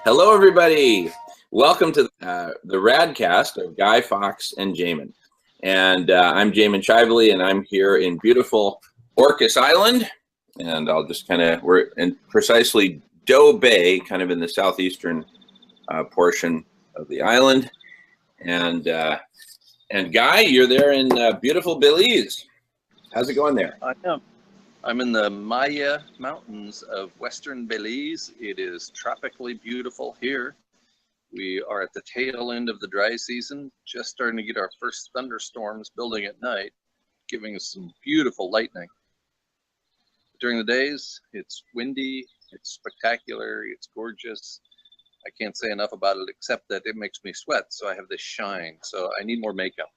Hello, everybody. Welcome to the Radcast of Guy, Fawkes, and Jamen. And I'm Jamen Chively, and I'm here in beautiful Orcas Island. And I'll just we're in precisely Doe Bay, kind of in the southeastern portion of the island. And Guy, you're there in beautiful Belize. How's it going there? I am. I'm in the Maya Mountains of western Belize. It is tropically beautiful here. We are at the tail end of the dry season, just starting to get our first thunderstorms building at night, giving us some beautiful lightning. During the days, it's windy, it's spectacular, it's gorgeous. I can't say enough about it except that it makes me sweat, so I have this shine, so I need more makeup.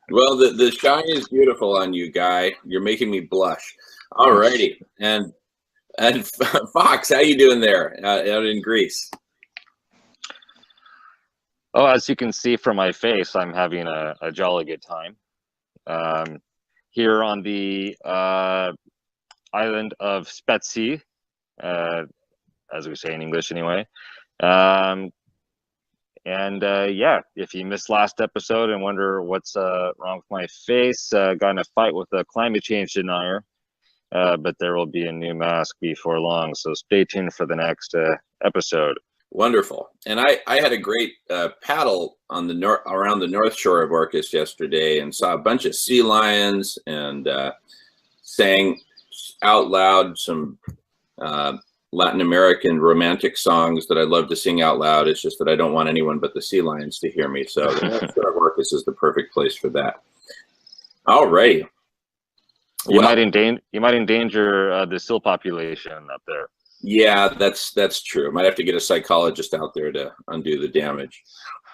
Well, the shine is beautiful on you, Guy. You're making me blush. All righty. And Fawkes, how you doing there out in Greece? Oh, as you can see from my face, I'm having a jolly good time. Here on the island of Spetsi, as we say in English anyway. Yeah, if you missed last episode and wonder what's wrong with my face, got in a fight with a climate change denier, but there will be a new mask before long, so stay tuned for the next episode. Wonderful. And I had a great paddle on the around the north shore of Orcas yesterday, and saw a bunch of sea lions, and sang out loud some Latin American romantic songs that I love to sing out loud. It's just that I don't want anyone but the sea lions to hear me. So the north shore of Orcas is the perfect place for that. All righty. You might endanger the seal population up there. Yeah, that's true. Might have to get a psychologist out there to undo the damage.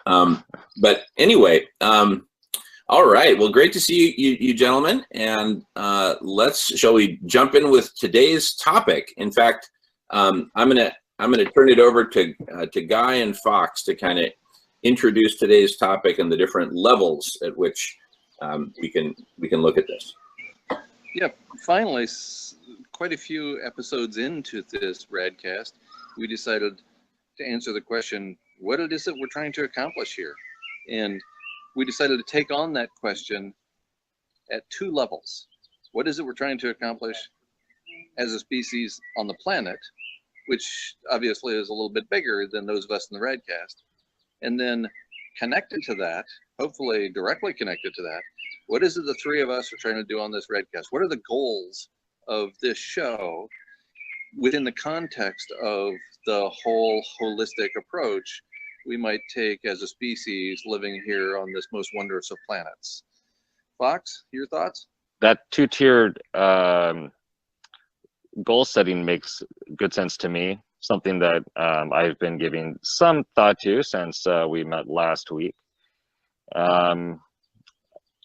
But anyway, all right. Well, great to see you gentlemen. And shall we jump in with today's topic? In fact, I'm gonna turn it over to Guy and Fawkes to kind of introduce today's topic and the different levels at which we can look at this. Yeah, finally, quite a few episodes into this Radcast, we decided to answer the question, what it is that we're trying to accomplish here? And we decided to take on that question at two levels. What is it we're trying to accomplish as a species on the planet, which obviously is a little bit bigger than those of us in the Radcast? And then connected to that, hopefully directly connected to that, what is it the three of us are trying to do on this Radcast? What are the goals of this show within the context of the whole holistic approach we might take as a species living here on this most wondrous of planets? Fawkes, your thoughts? That two-tiered goal setting makes good sense to me. Something that I've been giving some thought to since we met last week.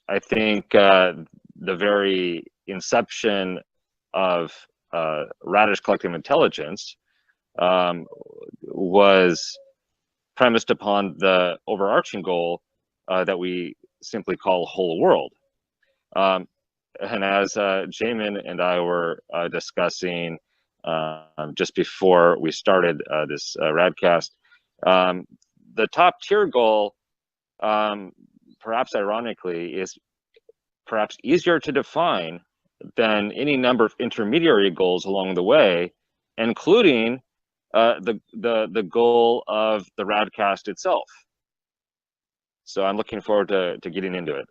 I think the very inception of Radish Collective Intelligence was premised upon the overarching goal that we simply call whole world. And as Jamen and I were discussing just before we started this Radcast, the top tier goal, perhaps ironically, is perhaps easier to define than any number of intermediary goals along the way, including the goal of the Radcast itself. So I'm looking forward to getting into it.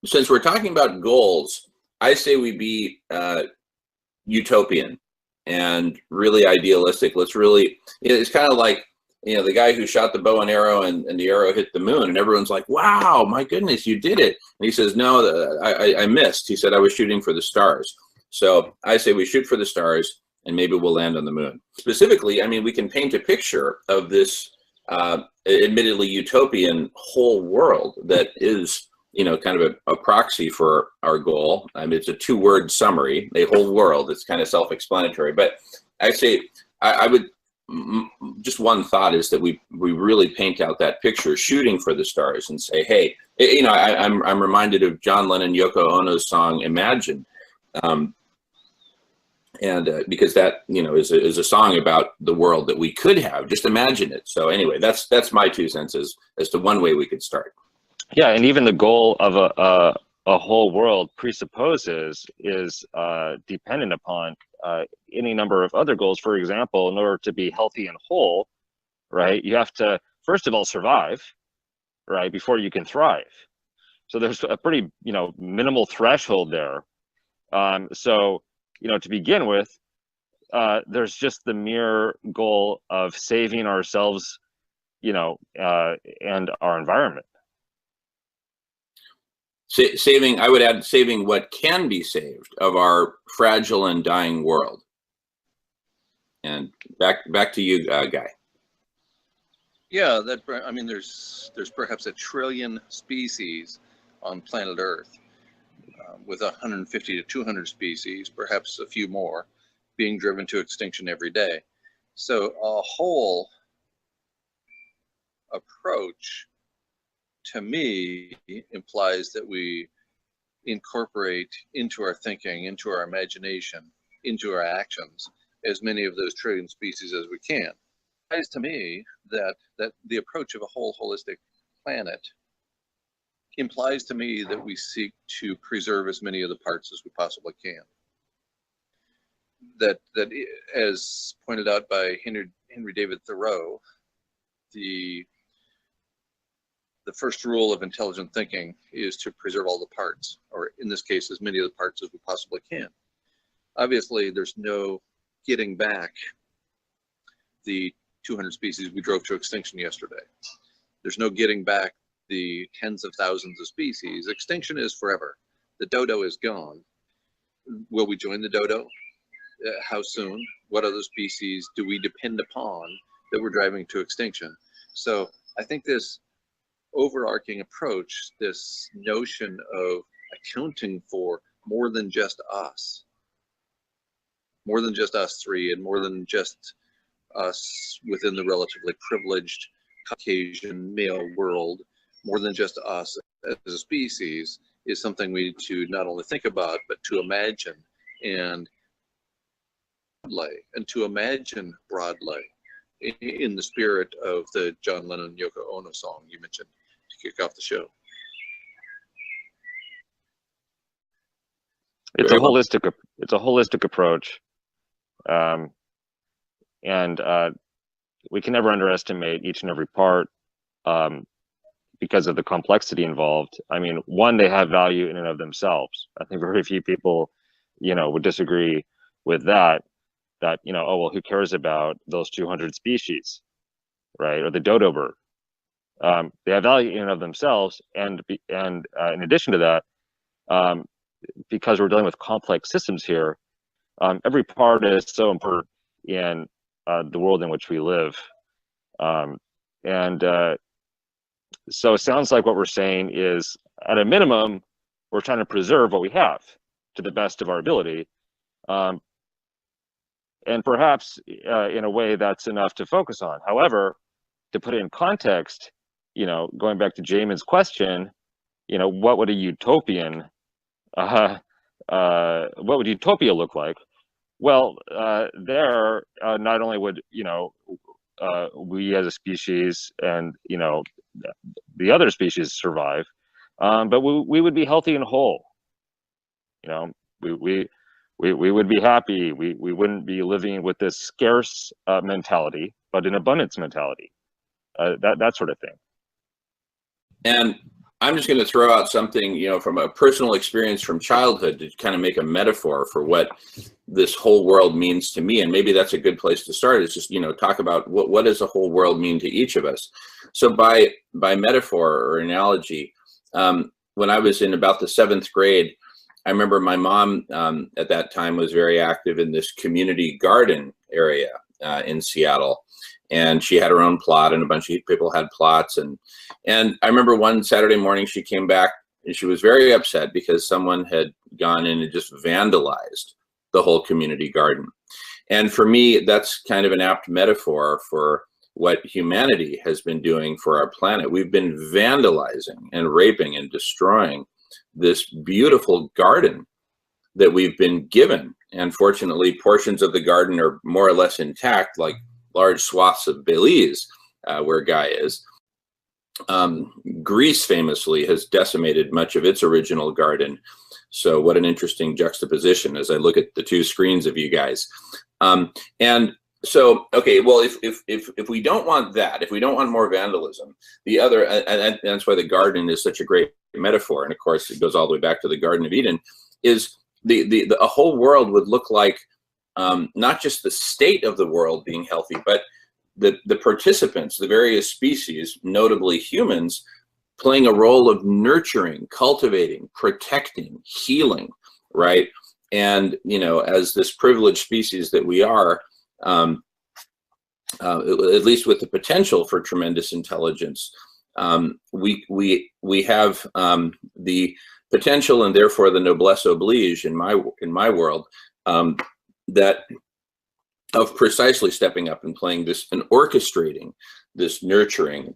Since we're talking about goals, I say we be utopian and really idealistic. Let's really, it's kind of like, the guy who shot the bow and arrow and the arrow hit the moon, and everyone's like, wow, my goodness, you did it. And he says, no, I missed. He said, I was shooting for the stars. So I say we shoot for the stars and maybe we'll land on the moon. Specifically, I mean, we can paint a picture of this admittedly utopian whole world that is, kind of a proxy for our goal. I mean, it's a two-word summary, a whole world. It's kind of self-explanatory. But I say, I would, just one thought is that we really paint out that picture shooting for the stars and say, hey, I'm reminded of John Lennon, Yoko Ono's song Imagine, And because that, you know, is a song about the world that we could have. Just imagine it. So anyway, that's my 2 cents as to one way we could start. Yeah, and even the goal of a whole world presupposes is dependent upon any number of other goals. For example, in order to be healthy and whole, right, you have to first of all survive, right, before you can thrive. So there's a pretty, you know, minimal threshold there. So, you know, to begin with, there's just the mere goal of saving ourselves, you know, and our environment. Saving, I would add, saving what can be saved of our fragile and dying world. And back to you, Guy. Yeah, I mean, there's perhaps 1 trillion species on planet Earth, with 150 to 200 species, perhaps a few more, being driven to extinction every day. So a whole approach, to me, implies that we incorporate into our thinking, into our imagination, into our actions, as many of those trillion species as we can. It implies to me that the approach of a whole holistic planet implies to me that we seek to preserve as many of the parts as we possibly can. That as pointed out by Henry David Thoreau, the first rule of intelligent thinking is to preserve all the parts, or in this case, as many of the parts as we possibly can. Obviously, there's no getting back the 200 species we drove to extinction yesterday. There's no getting back the tens of thousands of species. Extinction is forever. The dodo is gone. Will we join the dodo? How soon? What other species do we depend upon that we're driving to extinction? So I think this overarching approach, this notion of accounting for more than just us three, and more than just us within the relatively privileged Caucasian male world, more than just us as a species, is something we need to not only think about, but to imagine and to imagine broadly, in the spirit of the John Lennon Yoko Ono song you mentioned to kick off the show. It's a holistic approach, and we can never underestimate each and every part, because of the complexity involved. I mean, one, they have value in and of themselves. I think very few people, you know, would disagree with that, you know, oh, well, who cares about those 200 species, right? Or the dodo bird. They have value in and of themselves. And in addition to that, because we're dealing with complex systems here, every part is so important in the world in which we live. So it sounds like what we're saying is, at a minimum, we're trying to preserve what we have to the best of our ability. And perhaps in a way that's enough to focus on. However, to put it in context, you know, going back to Jamen's question, you know, what would a utopian, what would utopia look like? Well, not only would, you know, we as a species and, you know, the other species survive, but we would be healthy and whole. You know, we would be happy. We wouldn't be living with this scarce mentality, but an abundance mentality, that sort of thing. And I'm just going to throw out something, you know, from a personal experience from childhood to kind of make a metaphor for what this whole world means to me. And maybe that's a good place to start, is just, you know, talk about what does a whole world mean to each of us. So by metaphor or analogy, when I was in about the 7th grade, I remember my mom at that time was very active in this community garden area in Seattle. And she had her own plot, and a bunch of people had plots. And I remember one Saturday morning she came back and she was very upset because someone had gone in and just vandalized the whole community garden. And for me, that's kind of an apt metaphor for what humanity has been doing for our planet. We've been vandalizing and raping and destroying this beautiful garden that we've been given and fortunately, portions of the garden are more or less intact, like large swaths of Belize, where Guy is. Greece famously has decimated much of its original garden. So what an interesting juxtaposition as I look at the two screens of you guys. And so, okay, well, if we don't want that, if we don't want more vandalism, the other, and that's why the garden is such a great metaphor, and of course it goes all the way back to the Garden of Eden, is a whole world would look like not just the state of the world being healthy, but the participants, the various species, notably humans, playing a role of nurturing, cultivating, protecting, healing, right? And, you know, as this privileged species that we are, at least with the potential for tremendous intelligence, we have the potential, and therefore the noblesse oblige in my world, that of precisely stepping up and playing this and orchestrating this nurturing.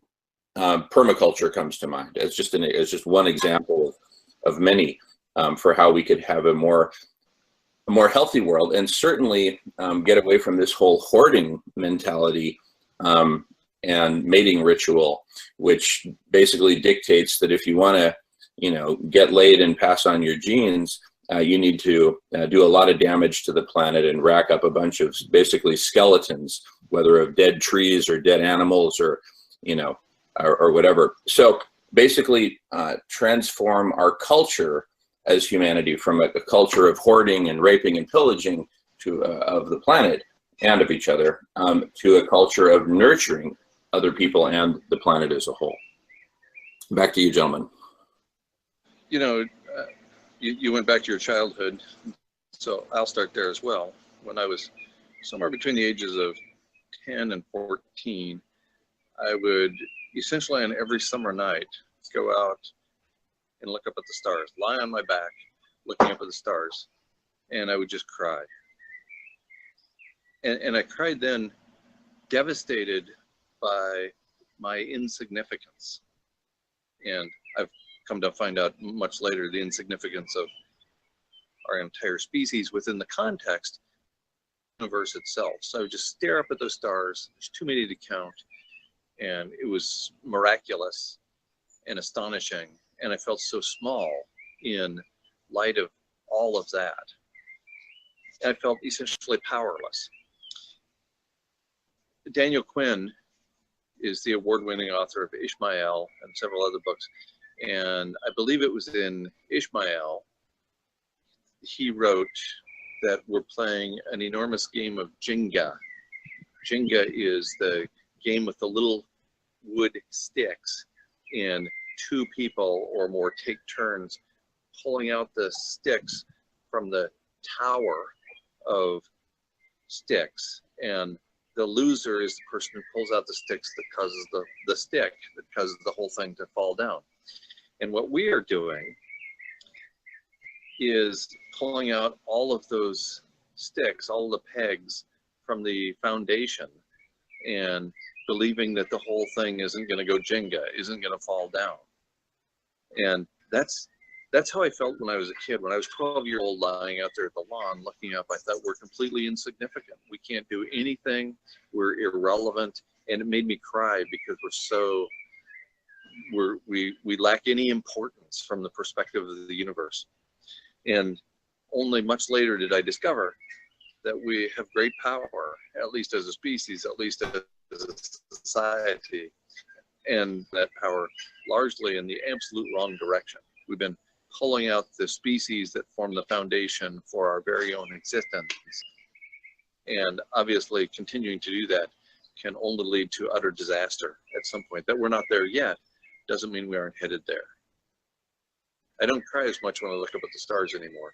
Permaculture comes to mind as just one example of many for how we could have a more healthy world, and certainly get away from this whole hoarding mentality and mating ritual, which basically dictates that if you want to, you know, get laid and pass on your genes, you need to do a lot of damage to the planet and rack up a bunch of basically skeletons, whether of dead trees or dead animals or, you know, or whatever. So basically transform our culture as humanity from a culture of hoarding and raping and pillaging to of the planet and of each other to a culture of nurturing other people and the planet as a whole. Back to you, gentlemen. You know, you went back to your childhood, so I'll start there as well. When I was somewhere between the ages of 10 and 14, I would essentially on every summer night go out and look up at the stars, lie on my back, looking up at the stars, and I would just cry. And I cried then, devastated by my insignificance. And I've come to find out much later the insignificance of our entire species within the context of the universe itself. So I would just stare up at those stars. There's too many to count. And it was miraculous and astonishing. And I felt so small in light of all of that. I felt essentially powerless. Daniel Quinn is the award-winning author of Ishmael and several other books. And I believe it was in Ishmael, he wrote that we're playing an enormous game of Jenga. Jenga is the game with the little wood sticks, and two people or more take turns pulling out the sticks from the tower of sticks, and the loser is the person who pulls out the sticks that causes the stick that causes the whole thing to fall down. And what we are doing is pulling out all of those sticks, all the pegs from the foundation, and believing that the whole thing isn't going to go Jenga, isn't going to fall down. And that's how I felt when I was a kid. When I was 12 years old, lying out there at the lawn, looking up, I thought we're completely insignificant. We can't do anything. We're irrelevant. And it made me cry because we lack any importance from the perspective of the universe. And only much later did I discover that we have great power, at least as a species, at least as a society, and that power largely in the absolute wrong direction. We've been pulling out the species that form the foundation for our very own existence. And obviously continuing to do that can only lead to utter disaster at some point. That we're not there yet doesn't mean we aren't headed there. I don't cry as much when I look up at the stars anymore.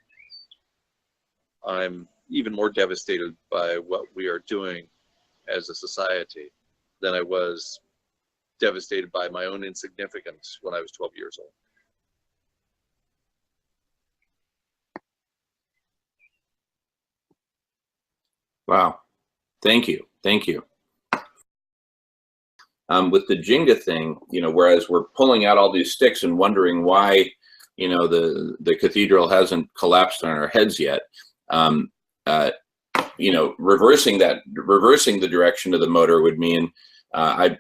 I'm even more devastated by what we are doing as a society than I was devastated by my own insignificance when I was 12 years old. Wow. Thank you. Thank you. With the Jenga thing, you know, whereas we're pulling out all these sticks and wondering why, you know, the cathedral hasn't collapsed on our heads yet, you know, reversing the direction of the motor would mean I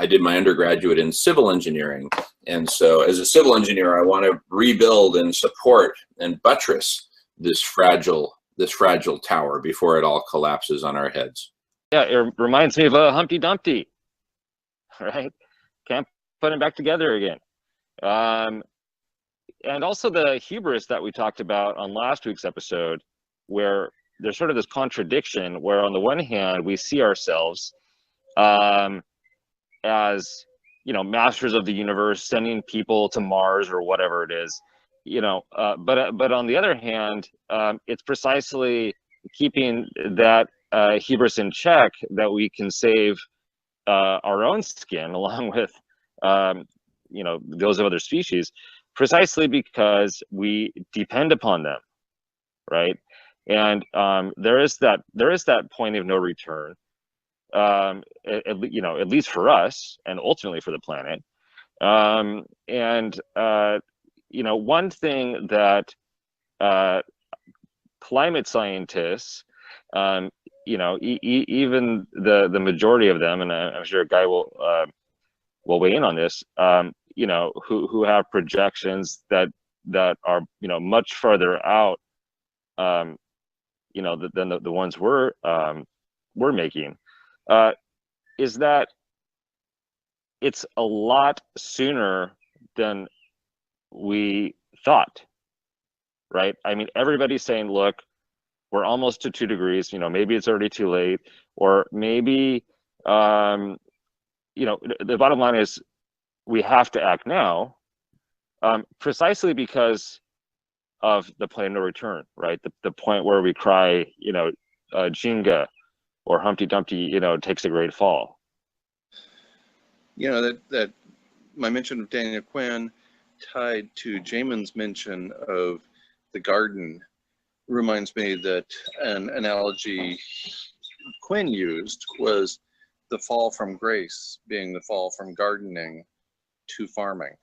did my undergraduate in civil engineering, and so as a civil engineer, I want to rebuild and support and buttress this fragile tower before it all collapses on our heads. Yeah, it reminds me of a Humpty Dumpty, right? Can't put him back together again. And also the hubris that we talked about on last week's episode, where there's sort of this contradiction where on the one hand, we see ourselves as, you know, masters of the universe, sending people to Mars or whatever it is, you know, but on the other hand, it's precisely keeping that hubris in check that we can save our own skin along with, you know, those of other species, precisely because we depend upon them, right? And there is that point of no return, you know, at least for us, and ultimately for the planet. You know, one thing that climate scientists, you know, even the majority of them, and I'm sure Guy will weigh in on this, you know, who have projections that are, you know, much further out, you know, than the ones we're making, is that it's a lot sooner than we thought, right? I mean, everybody's saying, look, we're almost to 2 degrees, you know, maybe it's already too late, or maybe, you know, the bottom line is we have to act now, precisely because of the point of no return, right? The point where we cry, you know, Jenga or Humpty Dumpty, you know, takes a great fall. You know, that my mention of Daniel Quinn tied to Jamin's mention of the garden reminds me that an analogy Quinn used was the fall from grace being the fall from gardening to farming,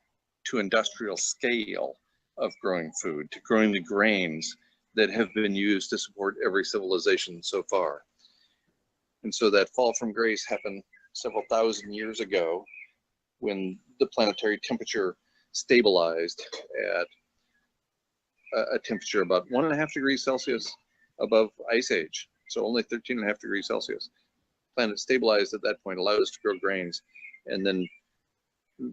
to industrial scale of growing food, to growing the grains that have been used to support every civilization so far. And so that fall from grace happened several thousand years ago when the planetary temperature stabilized at a temperature about 1.5 degrees Celsius above ice age. So only 13.5 degrees Celsius. Planet stabilized at that point, allowed us to grow grains. And then,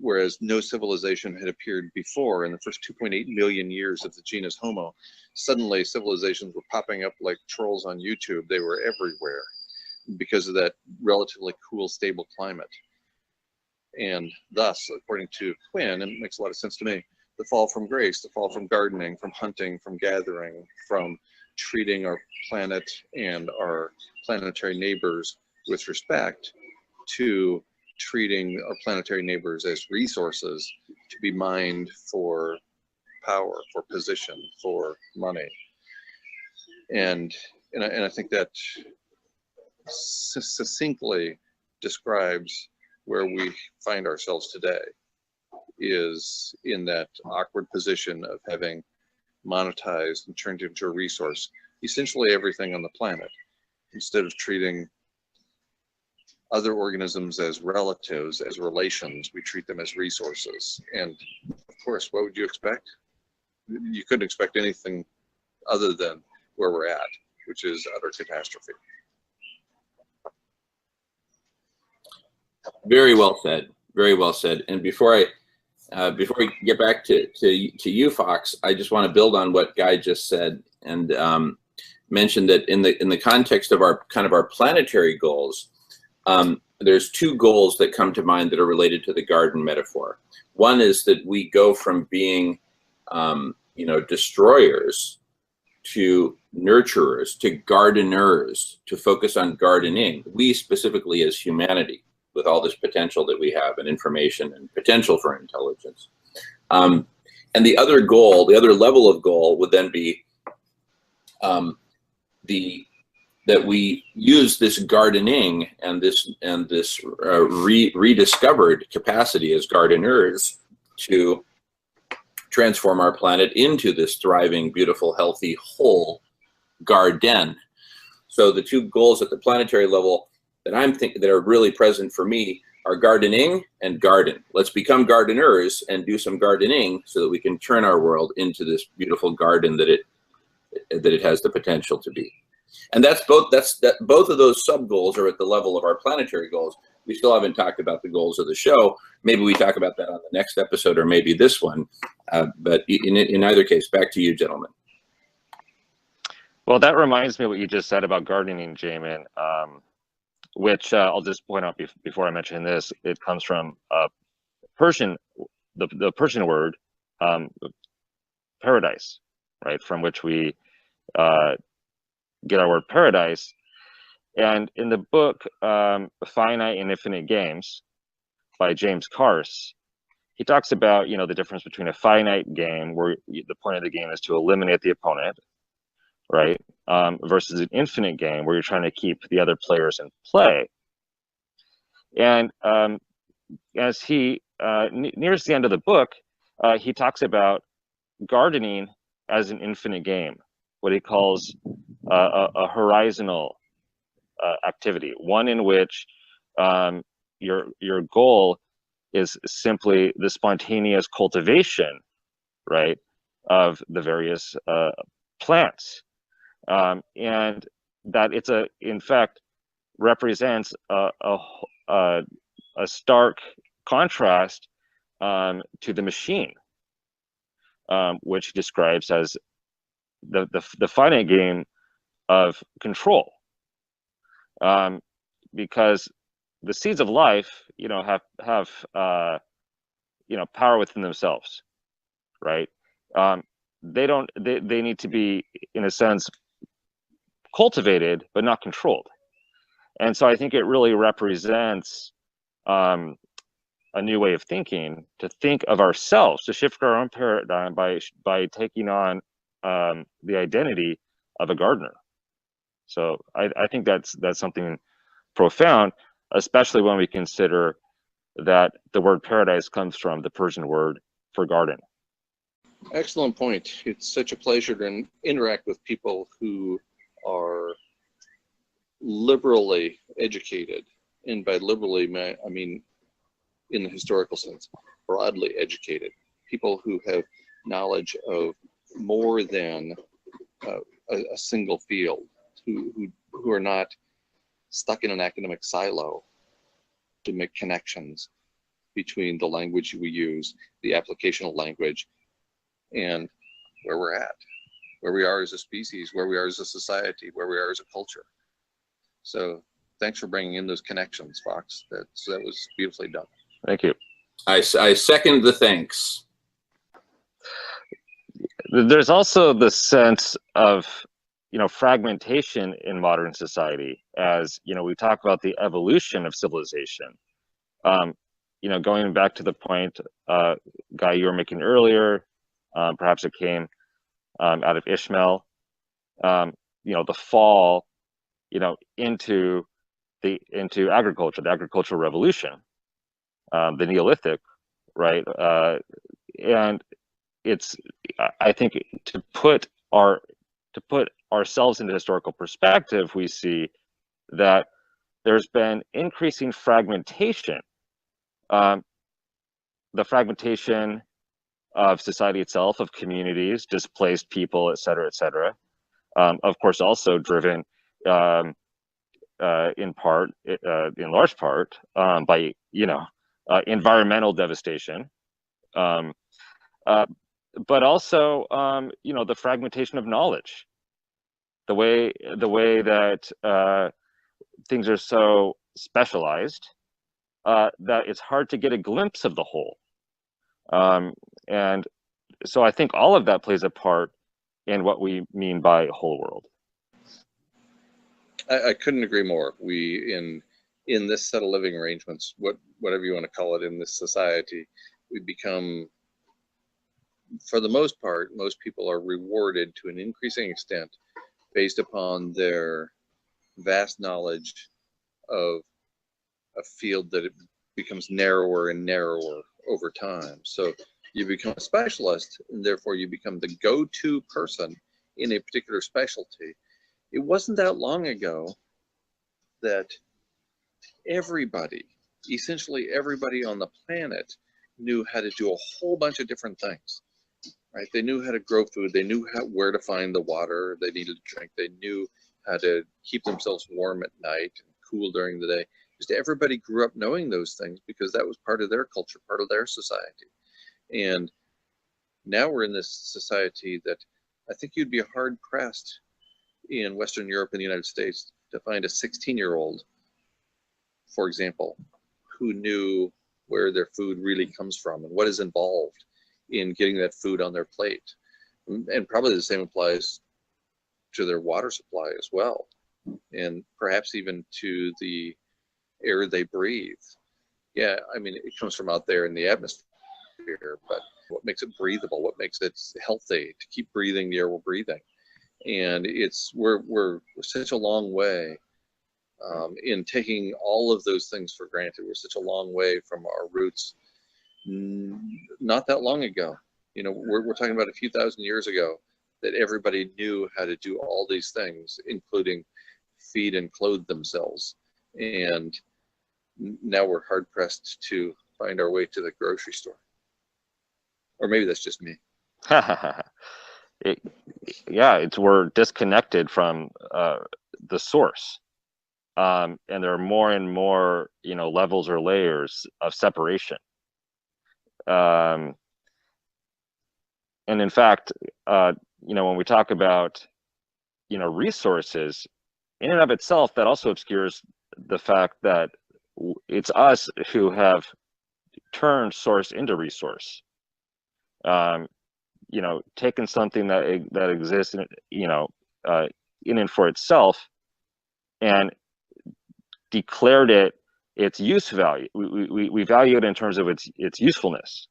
whereas no civilization had appeared before in the first 2.8 million years of the genus Homo, suddenly civilizations were popping up like trolls on YouTube. They were everywhere because of that relatively cool, stable climate. And thus, according to Quinn, and it makes a lot of sense to me, the fall from grace, the fall from gardening, from hunting, from gathering, from treating our planet and our planetary neighbors with respect, to treating our planetary neighbors as resources to be mined for power, for position, for money. And I think that succinctly describes where we find ourselves today, is in that awkward position of having monetized and turned into a resource essentially everything on the planet. Instead of treating other organisms as relatives, as relations, we treat them as resources. And of course, what would you expect? You couldn't expect anything other than where we're at, which is utter catastrophe. Very well said. Very well said. And before we get back to you, Fawkes, I just want to build on what Guy just said and mention that in the context of our planetary goals, there's 2 goals that come to mind that are related to the garden metaphor. One is that we go from being, you know, destroyers to nurturers, to gardeners, to focus on gardening. We specifically as humanity, with all this potential that we have and information and potential for intelligence. And the other goal, the other level of goal would then be that we use this gardening and this rediscovered capacity as gardeners to transform our planet into this thriving, beautiful, healthy, whole garden. So the two goals at the planetary level that I'm thinking that are really present for me are gardening and garden. Let's become gardeners and do some gardening so that we can turn our world into this beautiful garden that it has the potential to be. And both of those sub goals are at the level of our planetary goals. We still haven't talked about the goals of the show. Maybe we talk about that on the next episode, or maybe this one. But in either case, back to you, gentlemen. Well, that reminds me of what you just said about gardening, Jamin, which I'll just point out before I mention this. It comes from Persian, the Persian word paradise, right? From which we get our word paradise. And in the book Finite and Infinite Games by James Carse, he talks about, the difference between a finite game where the point of the game is to eliminate the opponent, right? Versus an infinite game where you're trying to keep the other players in play. And as he nears the end of the book, he talks about gardening as an infinite game, what he calls a horizontal activity, one in which your goal is simply the spontaneous cultivation, right, of the various plants, and that in fact represents a stark contrast to the machine, which he describes as the finite game of control. Because the seeds of life, have power within themselves, right? They need to be, in a sense, cultivated but not controlled. And so I think it really represents a new way of thinking, to think of ourselves, to shift our own paradigm by taking on the identity of a gardener. So I think that's something profound, especially when we consider that the word paradise comes from the Persian word for garden. Excellent point. It's such a pleasure to interact with people who are liberally educated. And by liberally, I mean, in the historical sense, broadly educated. People who have knowledge of more than a single field, who are not stuck in an academic silo to make connections between the language we use, the applicational language, and where we're at, where we are as a species, where we are as a society, where we are as a culture. So thanks for bringing in those connections, Fawkes. That was beautifully done. Thank you. I second the thanks. There's also the sense of fragmentation in modern society, as we talk about the evolution of civilization. Going back to the point, Guy, you were making earlier, perhaps it came out of Ishmael, the fall, into agriculture, the agricultural revolution, the Neolithic, right? And it's, I think, to put ourselves into historical perspective, we see that there's been increasing fragmentation, the fragmentation of society itself, of communities, displaced people, et cetera, et cetera. Of course, also driven in large part, by environmental devastation, but also the fragmentation of knowledge, the way that things are so specialized that it's hard to get a glimpse of the whole. And so I think all of that plays a part in what we mean by whole world. I couldn't agree more. We in this set of living arrangements, whatever you want to call it, in this society, we become, for the most part, most people are rewarded to an increasing extent based upon their vast knowledge of a field that it becomes narrower and narrower over time. So you become a specialist, and therefore you become the go-to person in a particular specialty. it wasn't that long ago that everybody, essentially everybody on the planet, knew how to do a whole bunch of different things. Right? They knew how to grow food. They knew where to find the water they needed to drink. They knew how to keep themselves warm at night and cool during the day. Just everybody grew up knowing those things because that was part of their culture, part of their society. And now we're in this society that I think you'd be hard pressed in Western Europe and the United States to find a 16-year-old, for example, who knew where their food really comes from and what is involved in getting that food on their plate. And probably the same applies to their water supply as well, and perhaps even to the air they breathe. Yeah, I mean, it comes from out there in the atmosphere, but what makes it breathable, what makes it healthy to keep breathing the air we're breathing. And we're such a long way in taking all of those things for granted. We're such a long way from our roots. Not that long ago, you know, we're talking about a few thousand years ago that everybody knew how to do all these things, including feed and clothe themselves. And now we're hard pressed to find our way to the grocery store. Or maybe that's just me. We're disconnected from the source, and there are more and more, you know, levels or layers of separation. And in fact, you know, when we talk about, you know, resources, in and of itself, that also obscures the fact that it's us who have turned source into resource. You know, taken something that exists, you know, in and for itself, and declared it its use value. We value it in terms of its usefulness,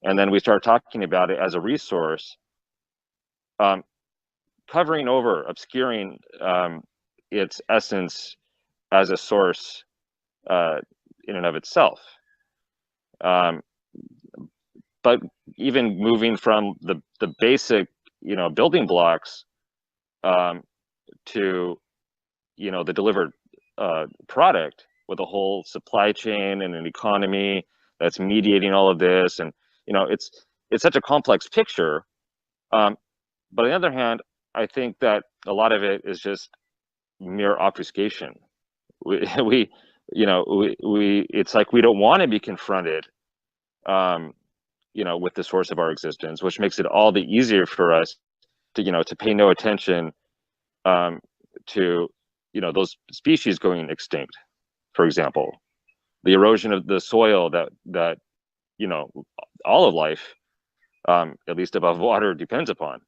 and then we start talking about it as a resource, covering over, obscuring its essence as a source in and of itself. But even moving from the basic, you know, building blocks to, you know, the delivered product with a whole supply chain and an economy that's mediating all of this, and you know, it's such a complex picture. But on the other hand, I think that a lot of it is just mere obfuscation. We it's like we don't want to be confronted, you know, with the source of our existence, which makes it all the easier for us to, you know, to pay no attention to, you know, those species going extinct, for example, the erosion of the soil that you know, all of life, at least above water, depends upon.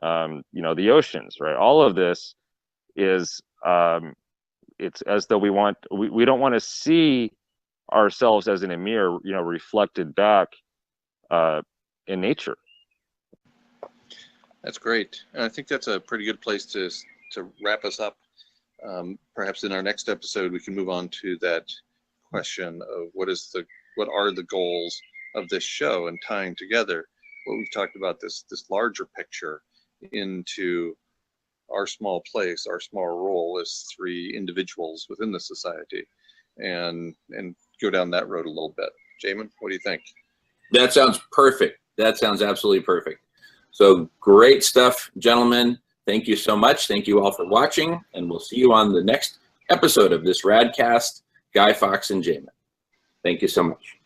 You know, the oceans, right? All of this is it's as though we don't want to see ourselves as in a mirror, you know, reflected back in nature. That's great. And I think that's a pretty good place to wrap us up. Perhaps in our next episode, we can move on to that question of what are the goals of this show, and tying together what we've talked about, this larger picture, into our small place, our small role as three individuals within the society, and go down that road a little bit. Jamen, what do you think? That sounds perfect. That sounds absolutely perfect. So great stuff, gentlemen. Thank you so much. Thank you all for watching, and we'll see you on the next episode of this Radcast, Guy Fawkes and Jamen. Thank you so much.